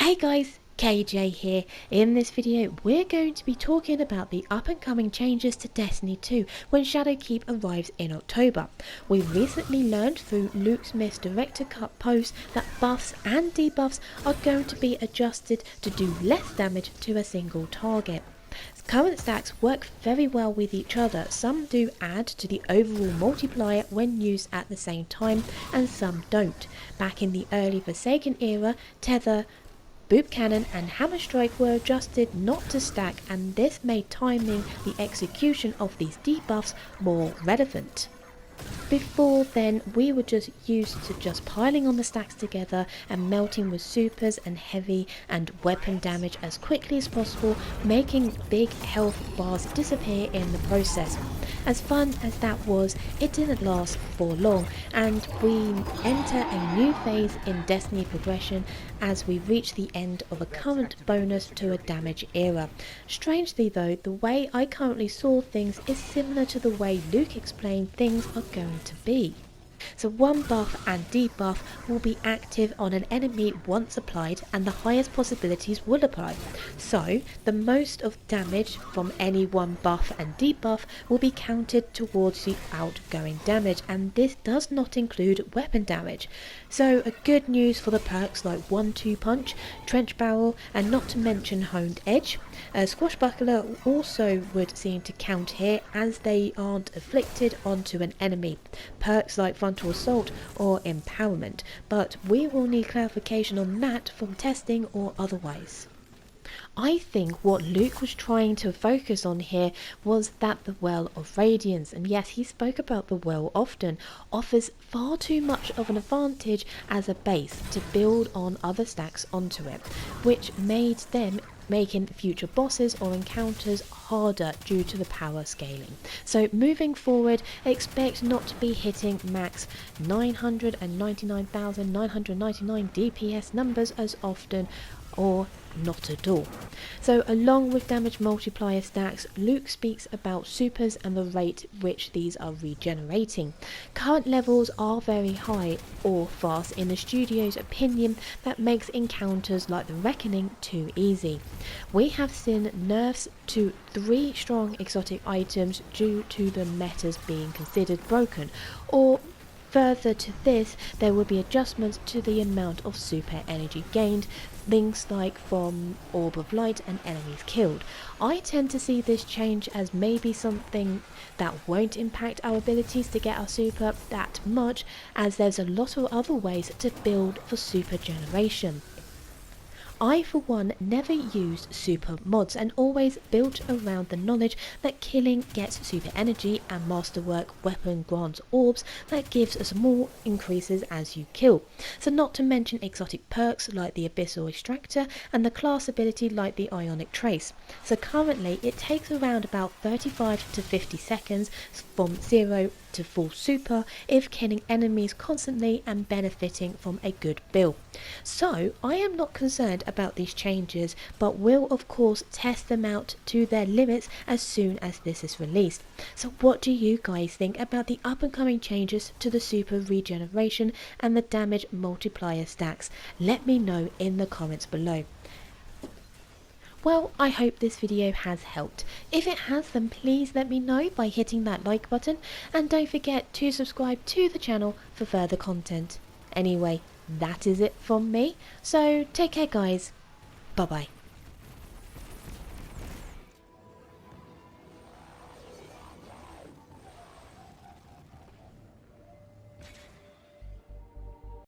Hey guys, KJ here. In this video we're going to be talking about the up and coming changes to Destiny 2 when Shadowkeep arrives in October. We recently learned through Luke Smith's director cut post that buffs and debuffs are going to be adjusted to do less damage to a single target. Current stacks work very well with each other. Some do add to the overall multiplier when used at the same time, and some don't. Back in the early Forsaken era, Tether, Boop Cannon and Hammer Strike were adjusted not to stack, and this made timing the execution of these debuffs more relevant. Before then, we were just used to just piling on the stacks together and melting with supers and heavy and weapon damage as quickly as possible, making big health bars disappear in the process. As fun as that was, it didn't last for long, and we enter a new phase in Destiny progression as we reach the end of a current bonus to a damage era. Strangely though, the way I currently saw things is similar to the way Luke explained things are going to be. So one buff and debuff will be active on an enemy once applied, and the highest possibilities will apply. So the most of damage from any one buff and debuff will be counted towards the outgoing damage, and this does not include weapon damage. So a good news for the perks like 1-2 punch, trench barrel, and not to mention honed edge. Squashbuckler also would seem to count here as they aren't afflicted onto an enemy. Perks like frontal assault or empowerment, but we will need clarification on that from testing or otherwise. I think what Luke was trying to focus on here was that the Well of Radiance, and yes, he spoke about the Well often, offers far too much of an advantage as a base to build on other stacks onto it, which made them making future bosses or encounters harder due to the power scaling. So moving forward, expect not to be hitting max 999,999 DPS numbers as often, or not at all. So along with damage multiplier stacks, Luke speaks about supers and the rate which these are regenerating. Current levels are very high or fast in the studio's opinion, that makes encounters like the Reckoning too easy. We have seen nerfs to 3 strong exotic items due to the metas being considered broken, or further to this, there will be adjustments to the amount of super energy gained, things like from Orb of Light and enemies killed. I tend to see this change as maybe something that won't impact our abilities to get our super that much, as there's a lot of other ways to build for super generation. I for one never used super mods and always built around the knowledge that killing gets super energy and masterwork weapon grants orbs that gives us more increases as you kill. So not to mention exotic perks like the Abyssal Extractor and the class ability like the Ionic Trace. So currently it takes around about 35 to 50 seconds from 0 to full super if killing enemies constantly and benefiting from a good build. So I am not concerned about these changes, but will of course test them out to their limits as soon as this is released. So what do you guys think about the up and coming changes to the super regeneration and the damage multiplier stacks? Let me know in the comments below. Well, I hope this video has helped. If it has, then please let me know by hitting that like button, and don't forget to subscribe to the channel for further content. Anyway, that is it from me, so take care guys, bye bye.